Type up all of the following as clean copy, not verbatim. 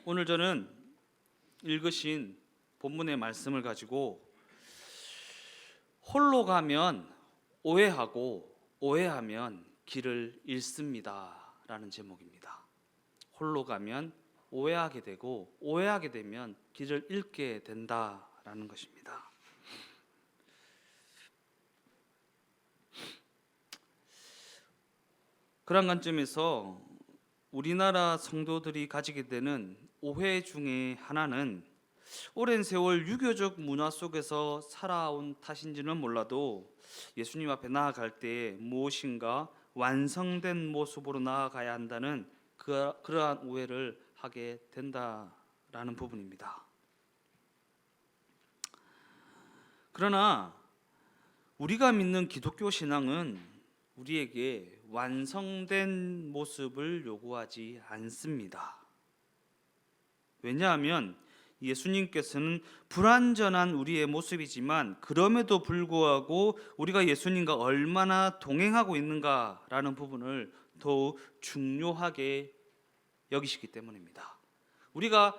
오늘 저는 읽으신 본문의 말씀을 가지고 홀로 가면 오해하고 오해하면 길을 잃습니다 라는 제목입니다. 홀로 가면 오해하게 되고 오해하게 되면 길을 잃게 된다라는 것입니다. 그런 관점에서 우리나라 성도들이 가지게 되는 오해 중에 하나는 오랜 세월 유교적 문화 속에서 살아온 탓인지는 몰라도 예수님 앞에 나아갈 때 무엇인가 완성된 모습으로 나아가야 한다는 그러한 오해를 하게 된다라는 부분입니다. 그러나 우리가 믿는 기독교 신앙은 우리에게 완성된 모습을 요구하지 않습니다. 왜냐하면 예수님께서는 불완전한 우리의 모습이지만 그럼에도 불구하고 우리가 예수님과 얼마나 동행하고 있는가라는 부분을 더욱 중요하게 여기시기 때문입니다. 우리가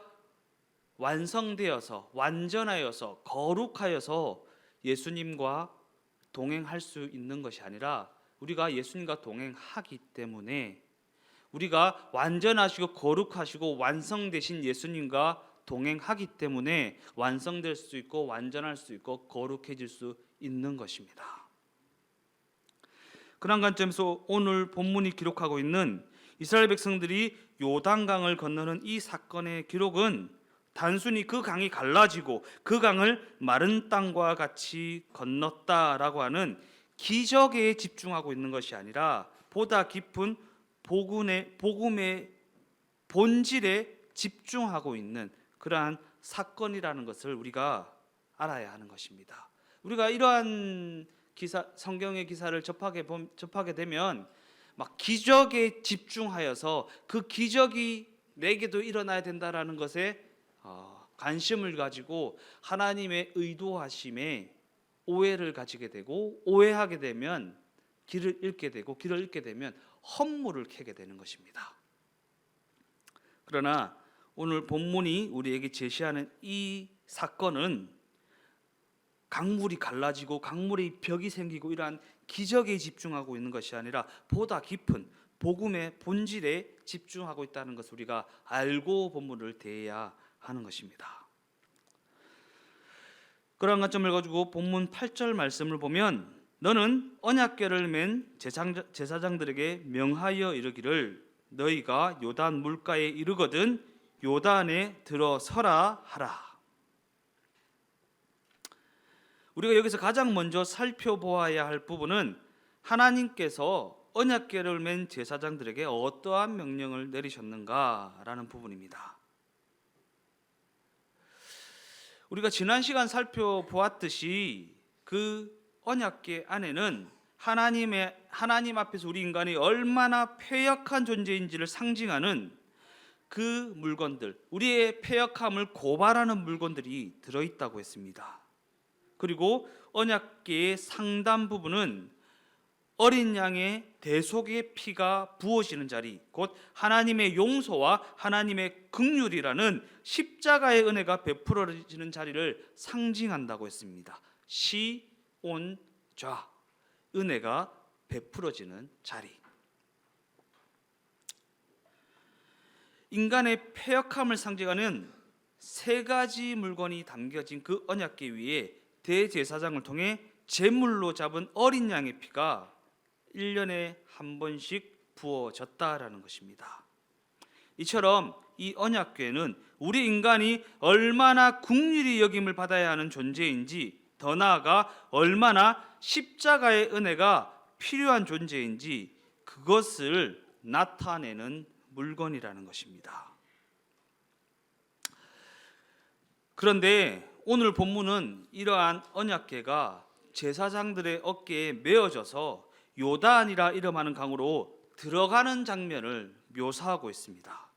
완성되어서 완전하여서 거룩하여서 예수님과 동행할 수 있는 것이 아니라 우리가 예수님과 동행하기 때문에 우리가 완전하시고 거룩하시고 완성되신 예수님과 동행하기 때문에 완성될 수 있고 완전할 수 있고 거룩해질 수 있는 것입니다. 그런 관점에서 오늘 본문이 기록하고 있는 이스라엘 백성들이 요단강을 건너는 이 사건의 기록은 단순히 그 강이 갈라지고 그 강을 마른 땅과 같이 건넜다라고 하는 기적에 집중하고 있는 것이 아니라 보다 깊은 복음의 본질에 집중하고 있는 그러한 사건이라는 것을 우리가 알아야 하는 것입니다. 우리가 이러한 성경의 기사를 접하게 되면 막 기적에 집중하여서 그 기적이 내게도 일어나야 된다라는 것에 관심을 가지고 하나님의 의도하심에 오해를 가지게 되고 오해하게 되면 길을 잃게 되고 길을 잃게 되면 헛물을 캐게 되는 것입니다. 그러나 오늘 본문이 우리에게 제시하는 이 사건은 강물이 갈라지고 강물의 벽이 생기고 이러한 기적에 집중하고 있는 것이 아니라 보다 깊은 복음의 본질에 집중하고 있다는 것을 우리가 알고 본문을 대해야 하는 것입니다. 그러한 관점을 가지고 본문 8절 말씀을 보면 너는 언약궤를 맨 제사장들에게 명하여 이르기를 너희가 요단 물가에 이르거든 요단에 들어서라 하라. 우리가 여기서 가장 먼저 살펴보아야 할 부분은 하나님께서 언약궤를 맨 제사장들에게 어떠한 명령을 내리셨는가라는 부분입니다. 우리가 지난 시간 살펴보았듯이 그 언약궤 안에는 하나님 앞에서 우리 인간이 얼마나 패역한 존재인지를 상징하는 그 물건들, 우리의 패역함을 고발하는 물건들이 들어있다고 했습니다. 그리고 언약궤의 상단 부분은 어린 양의 대속의 피가 부어지는 자리, 곧 하나님의 용서와 하나님의 긍휼이라는 십자가의 은혜가 베풀어지는 자리를 상징한다고 했습니다. 시온좌, 은혜가 베풀어지는 자리. 인간의 패역함을 상징하는 세 가지 물건이 담겨진 그 언약궤 위에 대제사장을 통해 제물로 잡은 어린 양의 피가 1년에 한 번씩 부어졌다라는 것입니다. 이처럼 이 언약궤는 우리 인간이 얼마나 긍휼히 여김을 받아야 하는 존재인지, 더 나아가 얼마나 십자가의 은혜가 필요한 존재인지 그것을 나타내는 물건이라는 것입니다. 그런데 오늘 본문은 이러한 언약궤가 제사장들의 어깨에 메어져서 요단이라 이름하는 강으로 들어가는 장면을 묘사하고 있습니다.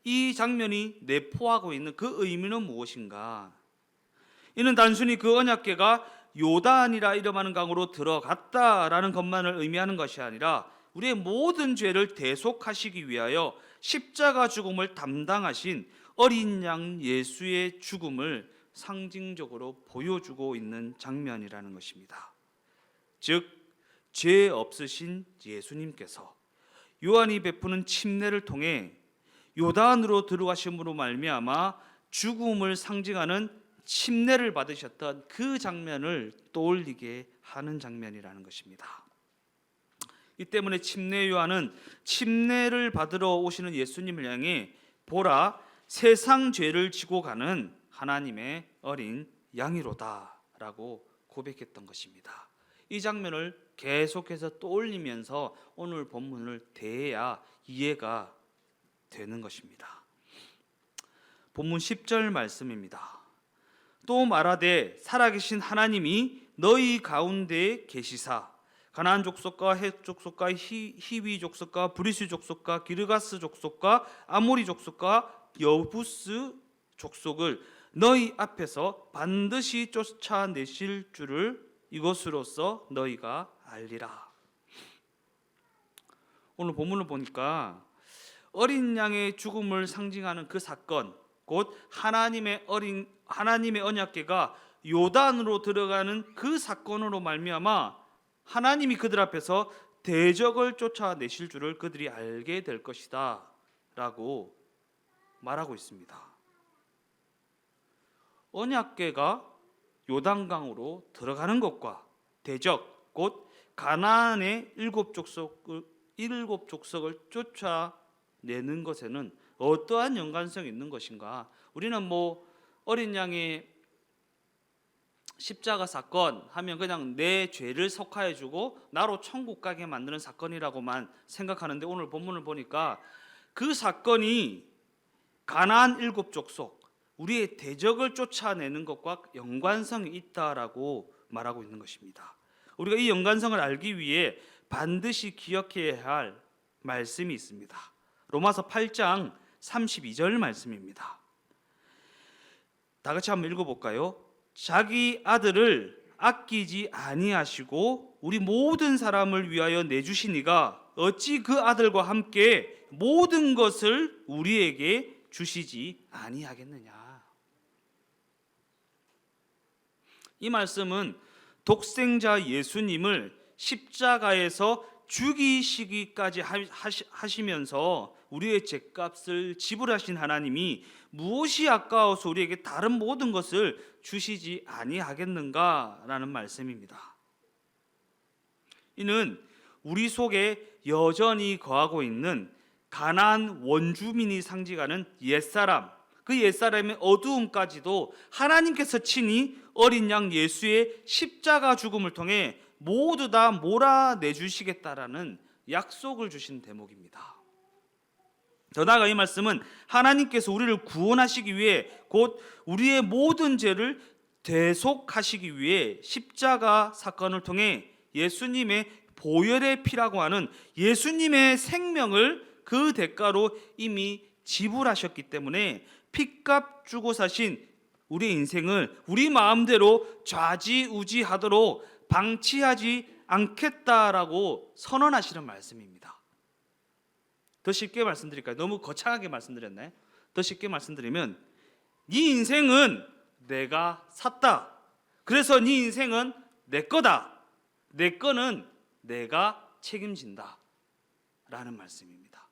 이 장면이 내포하고 있는 그 의미는 무엇인가? 이는 단순히 그 언약궤가 요단이라 이름하는 강으로 들어갔다라는 것만을 의미하는 것이 아니라 우리의 모든 죄를 대속하시기 위하여 십자가 죽음을 담당하신 어린 양 예수의 죽음을 상징적으로 보여주고 있는 장면이라는 것입니다. 즉, 죄 없으신 예수님께서 요한이 베푸는 침례를 통해 요단으로 들어가심으로 말미암아 죽음을 상징하는 침례를 받으셨던 그 장면을 떠올리게 하는 장면이라는 것입니다. 이 때문에 침례 요한은 침례를 받으러 오시는 예수님을 향해 보라, 세상 죄를 지고 가는 하나님의 어린 양이로다 라고 고백했던 것입니다. 이 장면을 계속해서 떠올리면서 오늘 본문을 대해야 이해가 되는 것입니다. 본문 10절 말씀입니다. 또 말하되 살아계신 하나님이 너희 가운데 계시사 가나안 족속과 헷 족속과 히위 족속과 브리스 족속과 기르가스 족속과 아모리 족속과 여부스 족속을 너희 앞에서 반드시 쫓아내실 줄을 이것으로써 너희가 알리라. 오늘 본문을 보니까 어린 양의 죽음을 상징하는 그 사건, 곧 하나님의 언약궤가 요단으로 들어가는 그 사건으로 말미암아 하나님이 그들 앞에서 대적을 쫓아내실 줄을 그들이 알게 될 것이다 라고 말하고 있습니다. 언약궤가 요단강으로 들어가는 것과 대적, 곧 가나안의 일곱 족속을 쫓아내는 것에는 어떠한 연관성이 있는 것인가? 우리는 어린 양의 십자가 사건 하면 그냥 내 죄를 속하여주고 나로 천국 가게 만드는 사건이라고만 생각하는데, 오늘 본문을 보니까 그 사건이 가나안 일곱 족속, 우리의 대적을 쫓아내는 것과 연관성이 있다라고 말하고 있는 것입니다. 우리가 이 연관성을 알기 위해 반드시 기억해야 할 말씀이 있습니다. 로마서 8장 32절 말씀입니다. 다 같이 한번 읽어볼까요? 자기 아들을 아끼지 아니하시고 우리 모든 사람을 위하여 내주시니가 어찌 그 아들과 함께 모든 것을 우리에게 주시지 아니하겠느냐. 이 말씀은 독생자 예수님을 십자가에서 죽이시기까지 하시면서 우리의 죄값을 지불하신 하나님이 무엇이 아까워서 우리에게 다른 모든 것을 주시지 아니하겠는가라는 말씀입니다. 이는 우리 속에 여전히 거하고 있는 가나안 원주민이 상징하는 옛사람, 그 옛사람의 어두움까지도 하나님께서 친히 어린 양 예수의 십자가 죽음을 통해 모두 다 몰아내주시겠다라는 약속을 주신 대목입니다. 더 나아가 이 말씀은 하나님께서 우리를 구원하시기 위해, 곧 우리의 모든 죄를 대속하시기 위해 십자가 사건을 통해 예수님의 보혈의 피라고 하는 예수님의 생명을 그 대가로 이미 지불하셨기 때문에 피값 주고 사신 우리의 인생을 우리 마음대로 좌지우지하도록 방치하지 않겠다라고 선언하시는 말씀입니다. 더 쉽게 말씀드릴까요? 너무 거창하게 말씀드렸나요? 더 쉽게 말씀드리면, 네 인생은 내가 샀다. 그래서 네 인생은 내 거다. 내 거는 내가 책임진다 라는 말씀입니다.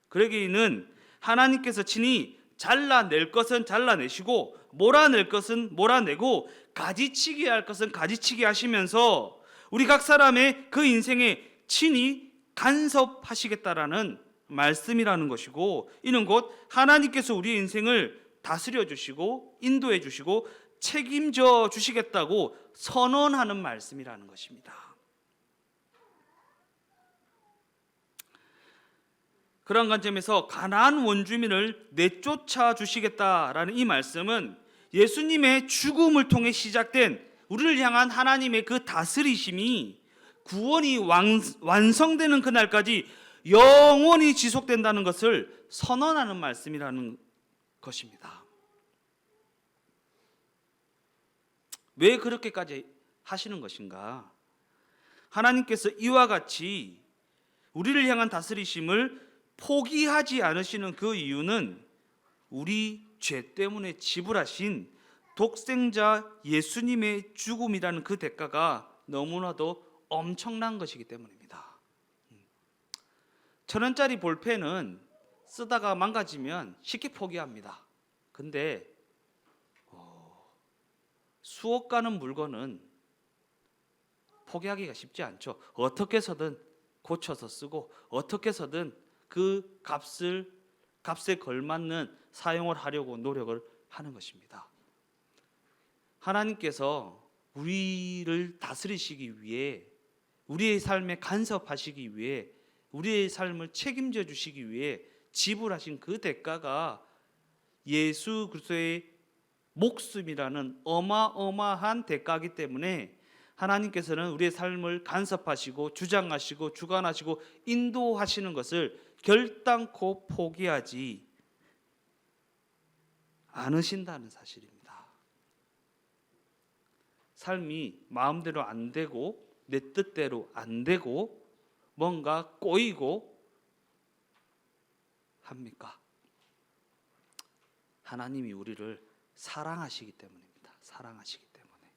그러기에는 하나님께서 친히 잘라낼 것은 잘라내시고 몰아낼 것은 몰아내고 가지치기 할 것은 가지치기 하시면서 우리 각 사람의 그 인생에 친히 간섭하시겠다라는 말씀이라는 것이고, 이는 곧 하나님께서 우리의 인생을 다스려 주시고 인도해 주시고 책임져 주시겠다고 선언하는 말씀이라는 것입니다. 그런 관점에서 가나안 원주민을 내쫓아 주시겠다라는 이 말씀은 예수님의 죽음을 통해 시작된 우리를 향한 하나님의 그 다스리심이 구원이 완성되는 그날까지 영원히 지속된다는 것을 선언하는 말씀이라는 것입니다. 왜 그렇게까지 하시는 것인가? 하나님께서 이와 같이 우리를 향한 다스리심을 포기하지 않으시는 그 이유는 우리 죄 때문에 지불하신 독생자 예수님의 죽음이라는 그 대가가 너무나도 엄청난 것이기 때문입니다. 1,000원짜리 볼펜은 쓰다가 망가지면 쉽게 포기합니다. 근데 수억 가는 물건은 포기하기가 쉽지 않죠. 어떻게 해서든 고쳐서 쓰고 어떻게 해서든 그 값에 걸맞는 사용을 하려고 노력을 하는 것입니다. 하나님께서 우리를 다스리시기 위해, 우리의 삶에 간섭하시기 위해, 우리의 삶을 책임져 주시기 위해 지불하신 그 대가가 예수 그리스도의 목숨이라는 어마어마한 대가이기 때문에 하나님께서는 우리의 삶을 간섭하시고 주장하시고 주관하시고 인도하시는 것을 결단코 포기하지 않으신다는 사실입니다. 삶이 마음대로 안 되고 내 뜻대로 안 되고 뭔가 꼬이고 합니까? 하나님이 우리를 사랑하시기 때문입니다. 사랑하시기 때문에.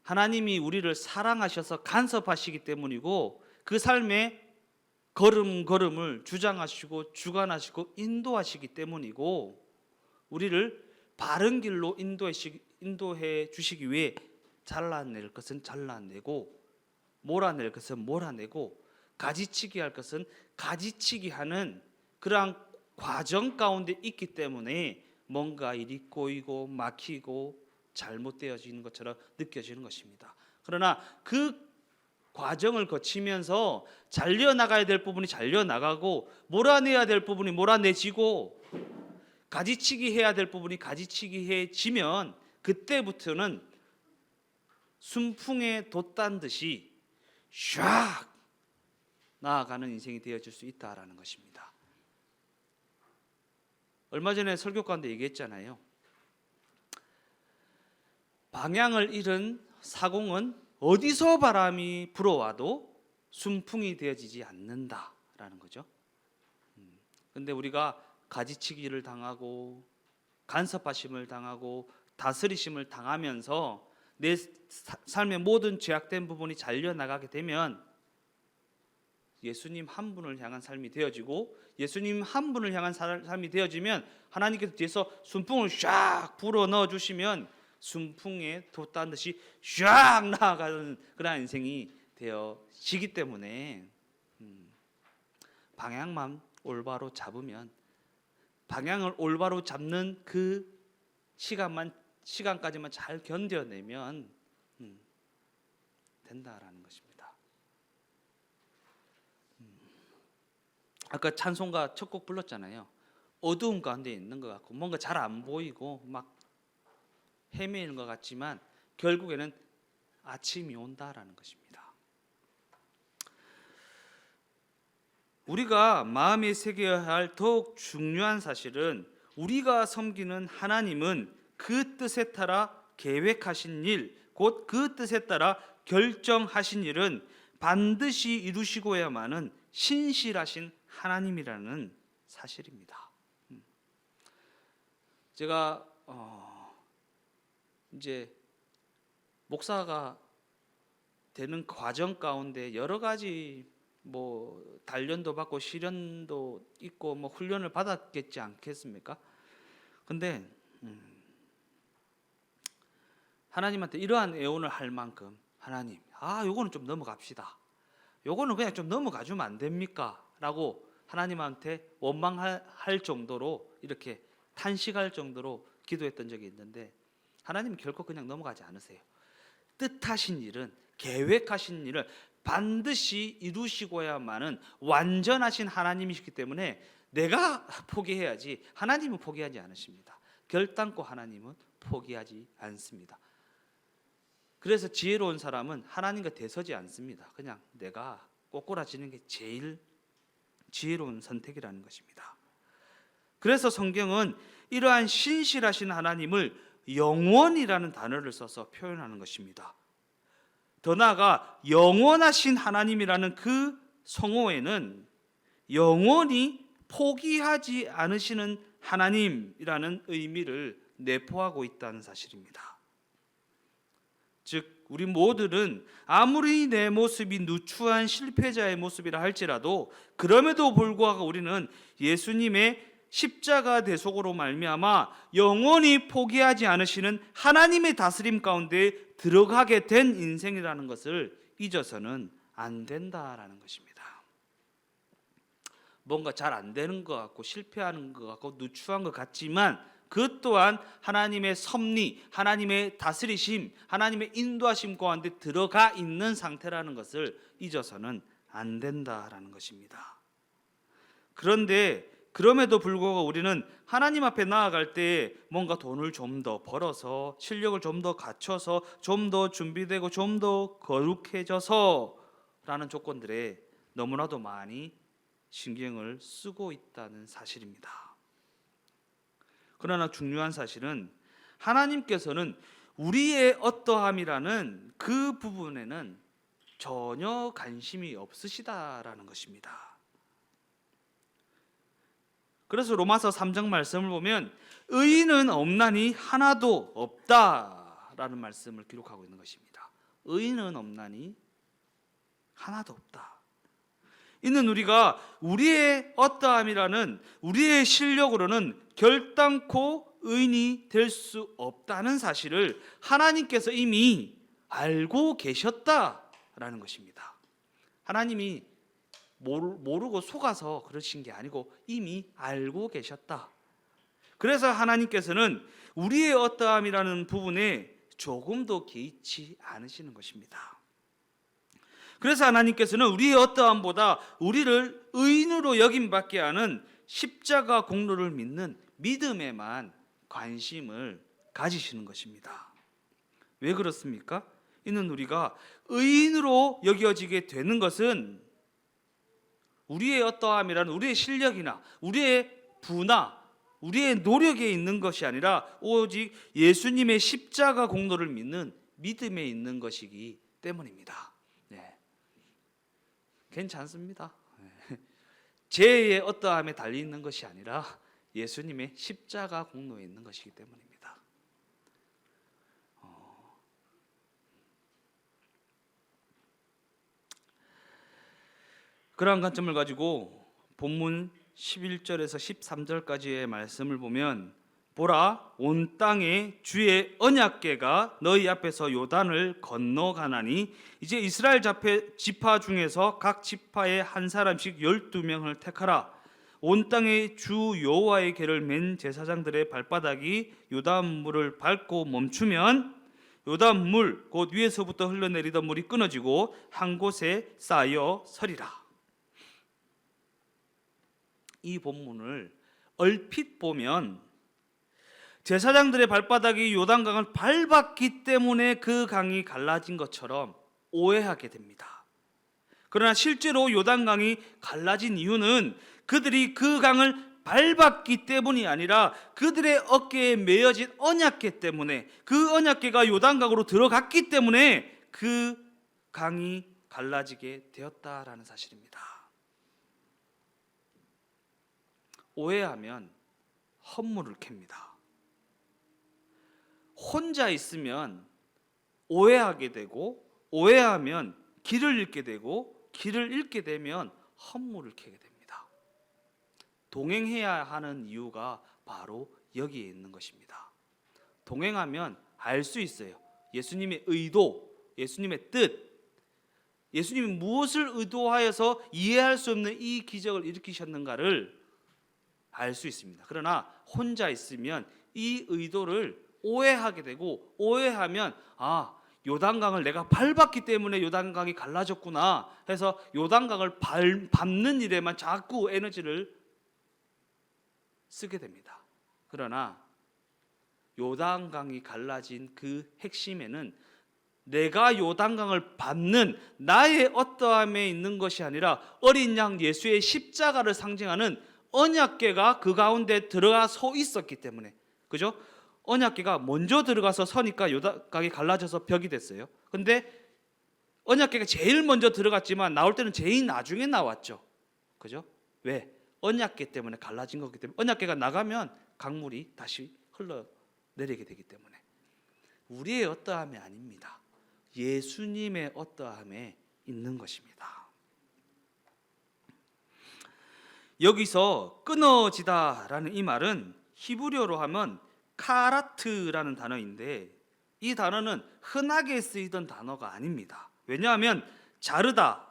하나님이 우리를 사랑하셔서 간섭하시기 때문이고 그 삶에 걸음걸음을 주장하시고 주관하시고 인도하시기 때문이고 우리를 바른 길로 인도해 주시기 위해 잘라낼 것은 잘라내고 몰아낼 것은 몰아내고 가지치기 할 것은 가지치기 하는 그러한 과정 가운데 있기 때문에 뭔가 일이 꼬이고 막히고 잘못되어지는 것처럼 느껴지는 것입니다. 그러나 그 과정을 거치면서 잘려나가야 될 부분이 잘려나가고 몰아내야 될 부분이 몰아내지고 가지치기 해야 될 부분이 가지치기 해지면 그때부터는 순풍에 돛단 듯이 샥 나아가는 인생이 되어질 수 있다라는 것입니다. 얼마 전에 설교 가운데 얘기했잖아요. 방향을 잃은 사공은 어디서 바람이 불어와도 순풍이 되어지지 않는다라는 거죠. 근데 우리가 가지치기를 당하고 간섭하심을 당하고 다스리심을 당하면서 내 삶의 모든 죄악된 부분이 잘려나가게 되면 예수님 한 분을 향한 삶이 되어지고 예수님 한 분을 향한 삶이 되어지면 하나님께서 뒤에서 순풍을 샥 불어 넣어 주시면 순풍에 돛단 듯이 샥 나아가는 그런 인생이 되어지기 때문에 방향만 올바로 잡으면 방향을 올바로 잡는 그 시간까지만 잘 견뎌내면 된다라는 것입니다. 아까 찬송가 첫 곡 불렀잖아요. 어두운 가운데 있는 것 같고 뭔가 잘 안 보이고 막 헤매이는 것 같지만 결국에는 아침이 온다라는 것입니다. 우리가 마음에 새겨야 할 더욱 중요한 사실은 우리가 섬기는 하나님은 그 뜻에 따라 계획하신 일, 곧 그 뜻에 따라 결정하신 일은 반드시 이루시고야만은 신실하신 하나님이라는 사실입니다. 제가 이제 목사가 되는 과정 가운데 여러 가지 뭐 단련도 받고 시련도 있고 뭐 훈련을 받았겠지 않겠습니까? 근데 하나님한테 이러한 애원을 할 만큼 하나님, 요거는 좀 넘어갑시다. 요거는 그냥 좀 넘어가주면 안 됩니까? 라고 하나님한테 원망할 정도로 이렇게 탄식할 정도로 기도했던 적이 있는데 하나님은 결코 그냥 넘어가지 않으세요. 뜻하신 일은 계획하신 일을 반드시 이루시고야만은 완전하신 하나님이시기 때문에 내가 포기해야지 하나님은 포기하지 않으십니다. 결단코 하나님은 포기하지 않습니다. 그래서 지혜로운 사람은 하나님과 대서지 않습니다. 그냥 내가 꼬꾸라지는 게 제일 지혜로운 선택이라는 것입니다. 그래서 성경은 이러한 신실하신 하나님을 영원이라는 단어를 써서 표현하는 것입니다. 더 나아가 영원하신 하나님이라는 그 성호에는 영원히 포기하지 않으시는 하나님이라는 의미를 내포하고 있다는 사실입니다. 즉 우리 모두는 아무리 내 모습이 누추한 실패자의 모습이라 할지라도 그럼에도 불구하고 우리는 예수님의 십자가 대속으로 말미암아 영원히 포기하지 않으시는 하나님의 다스림 가운데 들어가게 된 인생이라는 것을 잊어서는 안 된다라는 것입니다. 뭔가 잘 안 되는 것 같고 실패하는 것 같고 누추한 것 같지만 그 또한 하나님의 섭리, 하나님의 다스리심, 하나님의 인도하심 가운데 들어가 있는 상태라는 것을 잊어서는 안 된다라는 것입니다. 그런데 그럼에도 불구하고 우리는 하나님 앞에 나아갈 때 뭔가 돈을 좀 더 벌어서 실력을 좀 더 갖춰서 좀 더 준비되고 좀 더 거룩해져서 라는 조건들에 너무나도 많이 신경을 쓰고 있다는 사실입니다. 그러나 중요한 사실은 하나님께서는 우리의 어떠함이라는 그 부분에는 전혀 관심이 없으시다라는 것입니다. 그래서 로마서 3장 말씀을 보면 의인은 없나니 하나도 없다라는 말씀을 기록하고 있는 것입니다. 의인은 없나니 하나도 없다. 이는 우리가 우리의 어떠함이라는 우리의 실력으로는 결단코 의인이 될 수 없다는 사실을 하나님께서 이미 알고 계셨다라는 것입니다. 하나님이 모르고 속아서 그러신 게 아니고 이미 알고 계셨다. 그래서 하나님께서는 우리의 어떠함이라는 부분에 조금도 개의치 않으시는 것입니다. 그래서 하나님께서는 우리의 어떠함보다 우리를 의인으로 여김받게 하는 십자가 공로를 믿는 믿음에만 관심을 가지시는 것입니다. 왜 그렇습니까? 이는 우리가 의인으로 여겨지게 되는 것은 우리의 어떠함이라는 우리의 실력이나 우리의 부나 우리의 노력에 있는 것이 아니라 오직 예수님의 십자가 공로를 믿는 믿음에 있는 것이기 때문입니다. 네. 괜찮습니다. 죄의 어떠함에 달려 있는 것이 아니라 예수님의 십자가 공로에 있는 것이기 때문입니다. 그러한 관점을 가지고 본문 11절에서 13절까지의 말씀을 보면 보라 온 땅에 주의 언약궤가 너희 앞에서 요단을 건너가나니 이제 이스라엘 지파 중에서 각 지파에 한 사람씩 12명을 택하라. 온 땅에 주 여호와의 궤를 맨 제사장들의 발바닥이 요단 물을 밟고 멈추면 요단 물 곧 위에서부터 흘러내리던 물이 끊어지고 한 곳에 쌓여 서리라. 이 본문을 얼핏 보면 제사장들의 발바닥이 요단강을 밟았기 때문에 그 강이 갈라진 것처럼 오해하게 됩니다. 그러나 실제로 요단강이 갈라진 이유는 그들이 그 강을 밟았기 때문이 아니라 그들의 어깨에 매어진 언약궤 때문에 그 언약궤가 요단강으로 들어갔기 때문에 그 강이 갈라지게 되었다라는 사실입니다. 오해하면 헛물을 캡니다. 혼자 있으면 오해하게 되고 오해하면 길을 잃게 되고 길을 잃게 되면 헛물을 캐게 됩니다. 동행해야 하는 이유가 바로 여기에 있는 것입니다. 동행하면 알 수 있어요. 예수님의 의도, 예수님의 뜻, 예수님이 무엇을 의도하여서 이해할 수 없는 이 기적을 일으키셨는가를 알 수 있습니다. 그러나 혼자 있으면 이 의도를 오해하게 되고 오해하면 요단강을 내가 밟았기 때문에 요단강이 갈라졌구나 해서 요단강을 밟는 일에만 자꾸 에너지를 쓰게 됩니다. 그러나 요단강이 갈라진 그 핵심에는 내가 요단강을 밟는 나의 어떠함에 있는 것이 아니라 어린 양 예수의 십자가를 상징하는 언약궤가 그 가운데 들어가 서 있었기 때문에, 그죠? 언약궤가 먼저 들어가서 서니까 요단강이 갈라져서 벽이 됐어요. 근데 언약궤가 제일 먼저 들어갔지만 나올 때는 제일 나중에 나왔죠. 그죠? 왜? 언약궤 때문에 갈라진 거기 때문에 언약궤가 나가면 강물이 다시 흘러내리게 되기 때문에 우리의 어떠함이 아닙니다. 예수님의 어떠함에 있는 것입니다. 여기서 끊어지다라는 이 말은 히브리어로 하면 카라트라는 단어인데 이 단어는 흔하게 쓰이던 단어가 아닙니다. 왜냐하면 자르다,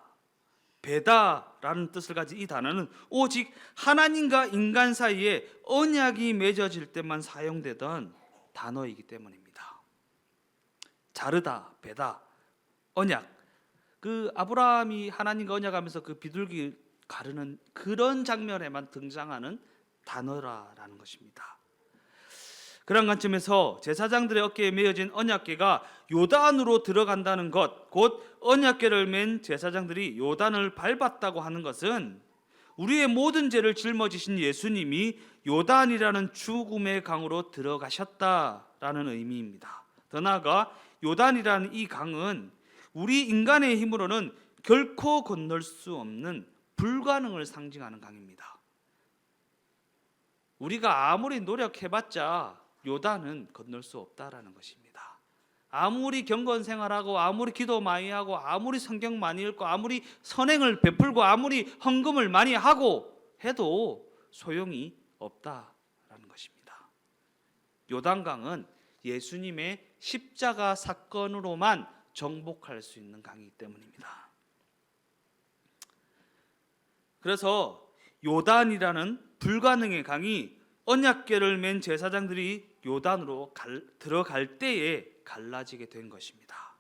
베다라는 뜻을 가진 이 단어는 오직 하나님과 인간 사이에 언약이 맺어질 때만 사용되던 단어이기 때문입니다. 자르다, 베다, 언약. 그 아브라함이 하나님과 언약하면서 그 비둘기 가르는 그런 장면에만 등장하는 단어라는 것입니다. 그런 관점에서 제사장들의 어깨에 메어진 언약궤가 요단으로 들어간다는 것, 곧 언약궤를 맨 제사장들이 요단을 밟았다고 하는 것은 우리의 모든 죄를 짊어지신 예수님이 요단이라는 죽음의 강으로 들어가셨다라는 의미입니다. 더 나아가 요단이라는 이 강은 우리 인간의 힘으로는 결코 건널 수 없는 불가능을 상징하는 강입니다. 우리가 아무리 노력해봤자 요단은 건널 수 없다라는 것입니다. 아무리 경건 생활하고 아무리 기도 많이 하고 아무리 성경 많이 읽고 아무리 선행을 베풀고 아무리 헌금을 많이 하고 해도 소용이 없다라는 것입니다. 요단강은 예수님의 십자가 사건으로만 정복할 수 있는 강이기 때문입니다. 그래서 요단이라는 불가능의 강이 언약궤를 맨 제사장들이 요단으로 들어갈 때에 갈라지게 된 것입니다.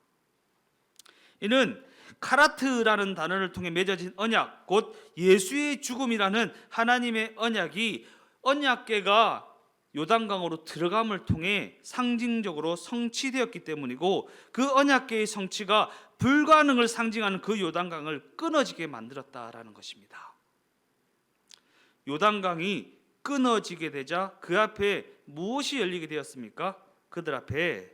이는 카라트라는 단어를 통해 맺어진 언약, 곧 예수의 죽음이라는 하나님의 언약이 언약궤가 요단강으로 들어감을 통해 상징적으로 성취되었기 때문이고 그 언약궤의 성취가 불가능을 상징하는 그 요단강을 끊어지게 만들었다라는 것입니다. 요단강이 끊어지게 되자 그 앞에 무엇이 열리게 되었습니까? 그들 앞에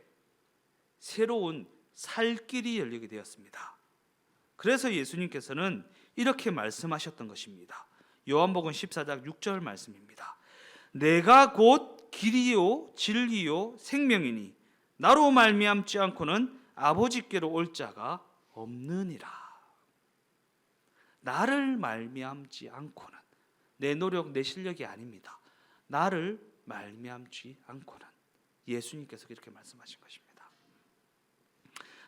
새로운 살길이 열리게 되었습니다. 그래서 예수님께서는 이렇게 말씀하셨던 것입니다. 요한복음 14장 6절 말씀입니다. 내가 곧 길이요 진리요 생명이니 나로 말미암지 않고는 아버지께로 올 자가 없느니라. 나를 말미암지 않고는, 내 노력 내 실력이 아닙니다. 나를 말미암지 않고는, 예수님께서 이렇게 말씀하신 것입니다.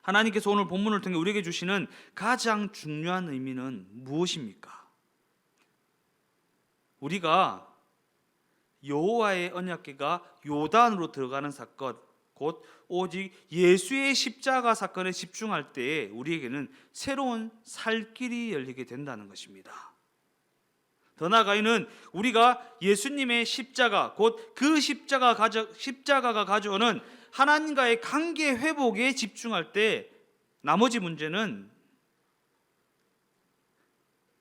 하나님께서 오늘 본문을 통해 우리에게 주시는 가장 중요한 의미는 무엇입니까? 우리가 여호와의 언약궤가 요단으로 들어가는 사건, 곧 오직 예수의 십자가 사건에 집중할 때에 우리에게는 새로운 살 길이 열리게 된다는 것입니다. 더 나아가 이는 우리가 예수님의 십자가, 곧 그 십자가가 가져오는 하나님과의 관계 회복에 집중할 때 나머지 문제는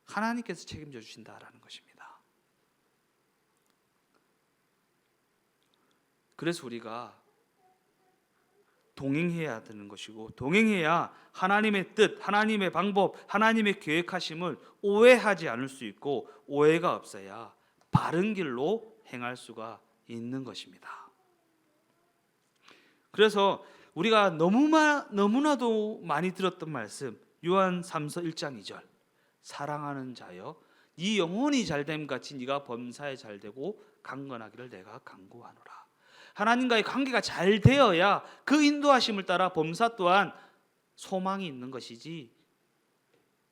하나님께서 책임져 주신다라는 것입니다. 그래서 우리가 동행해야 되는 것이고, 동행해야 하나님의 뜻, 하나님의 방법, 하나님의 계획하심을 오해하지 않을 수 있고, 오해가 없어야 바른 길로 행할 수가 있는 것입니다. 그래서 우리가 너무나도 많이 들었던 말씀, 요한 3서 1장 2절, 사랑하는 자여 네 영혼이 잘됨 같이 네가 범사에 잘되고 강건하기를 내가 간구하노라. 하나님과의 관계가 잘 되어야 그 인도하심을 따라 범사 또한 소망이 있는 것이지,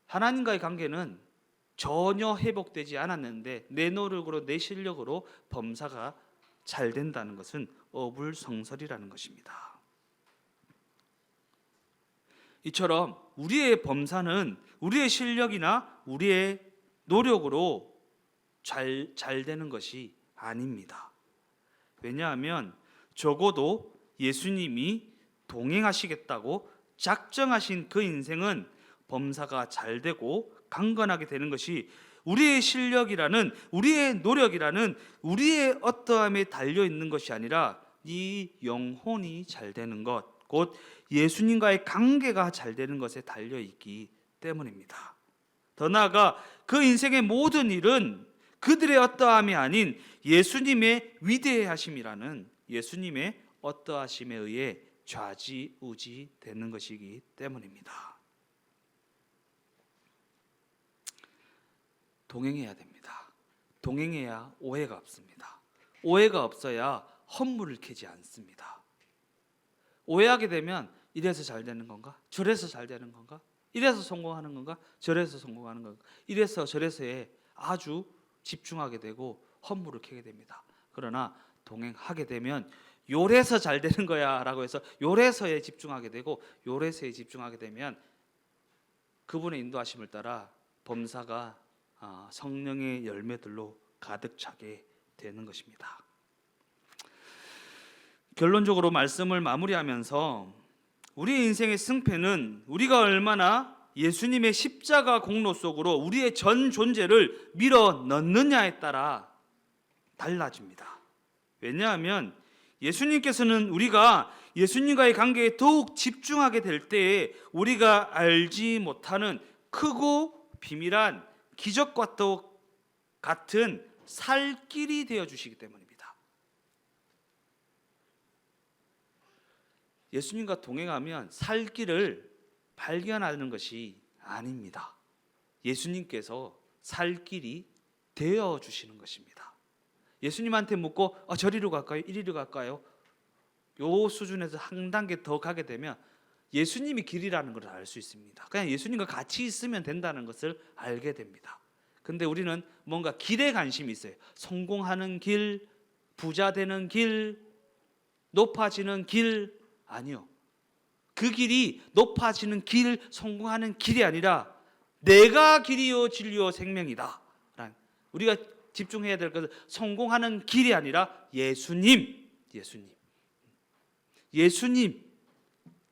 하나님과의 관계는 전혀 회복되지 않았는데 내 노력으로 내 실력으로 범사가 잘 된다는 것은 어불성설이라는 것입니다. 이처럼 우리의 범사는 우리의 실력이나 우리의 노력으로 잘 되는 것이 아닙니다. 왜냐하면 적어도 예수님이 동행하시겠다고 작정하신 그 인생은 범사가 잘 되고 강건하게 되는 것이 우리의 실력이라는, 우리의 노력이라는, 우리의 어떠함에 달려 있는 것이 아니라 이 영혼이 잘 되는 것, 곧 예수님과의 관계가 잘 되는 것에 달려 있기 때문입니다. 더 나아가 그 인생의 모든 일은 그들의 어떠함이 아닌 예수님의 위대하심이라는 예수님의 어떠하심에 의해 좌지우지 되는 것이기 때문입니다. 동행해야 됩니다. 동행해야 오해가 없습니다. 오해가 없어야 헛물을 캐지 않습니다. 오해하게 되면 이래서 잘 되는 건가? 저래서 잘 되는 건가? 이래서 성공하는 건가? 저래서 성공하는 건가? 이래서 저래서에 아주 집중하게 되고 헛물을 캐게 됩니다. 그러나 동행하게 되면 요래서 잘 되는 거야 라고 해서 요래서에 집중하게 되고 요래서에 집중하게 되면 그분의 인도하심을 따라 범사가 성령의 열매들로 가득 차게 되는 것입니다. 결론적으로 말씀을 마무리하면서 우리의 인생의 승패는 우리가 얼마나 예수님의 십자가 공로 속으로 우리의 전 존재를 밀어 넣느냐에 따라 달라집니다. 왜냐하면 예수님께서는 우리가 예수님과의 관계에 더욱 집중하게 될 때에 우리가 알지 못하는 크고 비밀한 기적과 또 같은 살 길이 되어 주시기 때문입니다. 예수님과 동행하면 살 길을 발견하는 것이 아닙니다. 예수님께서 살 길이 되어 주시는 것입니다. 예수님한테 묻고 저리로 갈까요? 이리로 갈까요? 요 수준에서 한 단계 더 가게 되면 예수님이 길이라는 걸 알 수 있습니다. 그냥 예수님과 같이 있으면 된다는 것을 알게 됩니다. 근데 우리는 뭔가 길에 관심이 있어요. 성공하는 길, 부자 되는 길, 높아지는 길. 아니요. 그 길이 높아지는 길, 성공하는 길이 아니라 내가 길이요 진리요 생명이다. 우리가 집중해야 될 것은 성공하는 길이 아니라 예수님.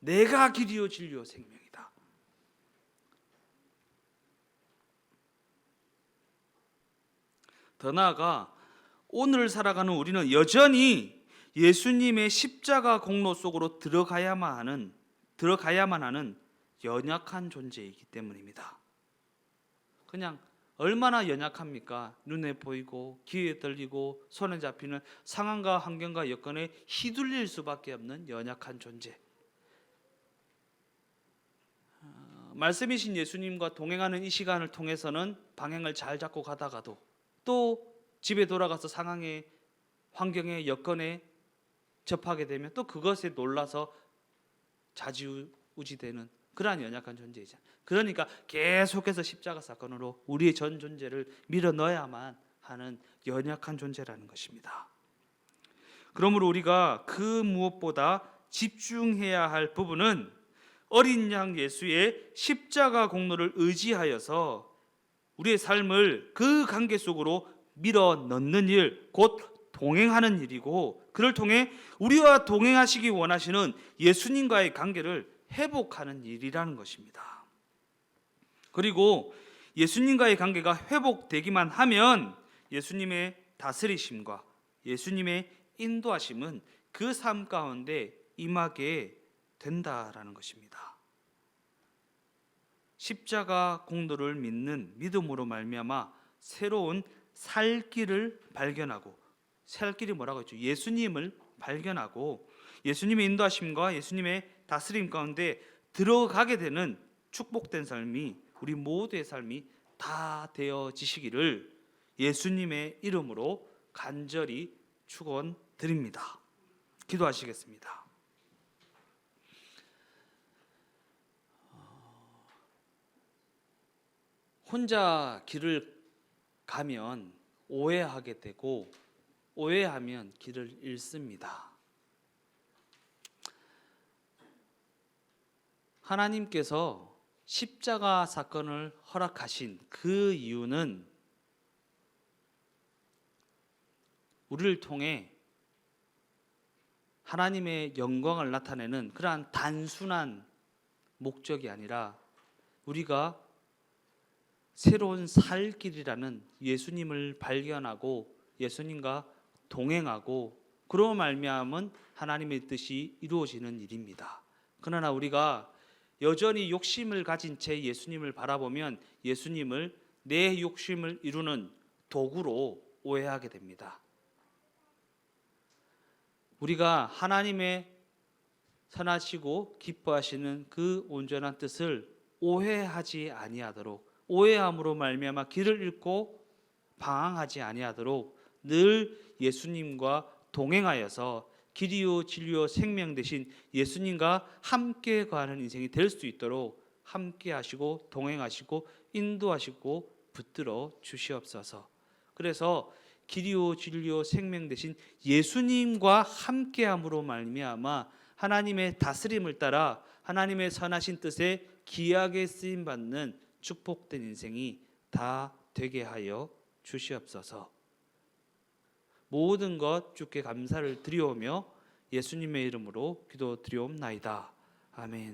내가 길이요 진리요 생명이다. 더 나아가 오늘 살아가는 우리는 여전히 예수님의 십자가 공로 속으로 들어가야만 하는 연약한 존재이기 때문입니다. 그냥 얼마나 연약합니까? 눈에 보이고 귀에 들리고 손에 잡히는 상황과 환경과 여건에 휘둘릴 수밖에 없는 연약한 존재. 말씀이신 예수님과 동행하는 이 시간을 통해서는 방향을 잘 잡고 가다가도 또 집에 돌아가서 상황에 환경에 여건에 접하게 되면 또 그것에 놀라서 좌지우지되는 그러한 연약한 존재이잖아요. 그러니까 계속해서 십자가 사건으로 우리의 전 존재를 밀어 넣어야만 하는 연약한 존재라는 것입니다. 그러므로 우리가 그 무엇보다 집중해야 할 부분은 어린 양 예수의 십자가 공로를 의지하여서 우리의 삶을 그 관계 속으로 밀어 넣는 일, 곧 동행하는 일이고, 그를 통해 우리와 동행하시기 원하시는 예수님과의 관계를 회복하는 일이라는 것입니다. 그리고 예수님과의 관계가 회복되기만 하면 예수님의 다스리심과 예수님의 인도하심은 그 삶 가운데 임하게 된다라는 것입니다. 십자가 공로를 믿는 믿음으로 말미암아 새로운 살 길을 발견하고, 살 길이 뭐라고 했죠? 예수님을 발견하고 예수님의 인도하심과 예수님의 다스림 가운데 들어가게 되는 축복된 삶이 우리 모두의 삶이 다 되어지시기를 예수님의 이름으로 간절히 축원드립니다. 기도하시겠습니다. 혼자 길을 가면 오해하게 되고 오해하면 길을 잃습니다. 하나님께서 십자가 사건을 허락하신 그 이유는 우리를 통해 하나님의 영광을 나타내는 그러한 단순한 목적이 아니라 우리가 새로운 살 길이라는 예수님을 발견하고 예수님과 동행하고 그로 말미암은 하나님의 뜻이 이루어지는 일입니다. 그러나 우리가 여전히 욕심을 가진 채 예수님을 바라보면 예수님을 내 욕심을 이루는 도구로 오해하게 됩니다. 우리가 하나님의 선하시고 기뻐하시는 그 온전한 뜻을 오해하지 아니하도록, 오해함으로 말미암아 길을 잃고 방황하지 아니하도록 늘 예수님과 동행하여서 길이요 진리요 생명 되신 예수님과 함께 가는 인생이 될 수 있도록 함께 하시고 동행하시고 인도하시고 붙들어 주시옵소서. 그래서 길이요 진리요 생명 되신 예수님과 함께함으로 말미암아 하나님의 다스림을 따라 하나님의 선하신 뜻에 귀하게 쓰임 받는 축복된 인생이 다 되게 하여 주시옵소서. 모든 것 주께 감사를 드리오며 예수님의 이름으로 기도드리옵나이다. 아멘.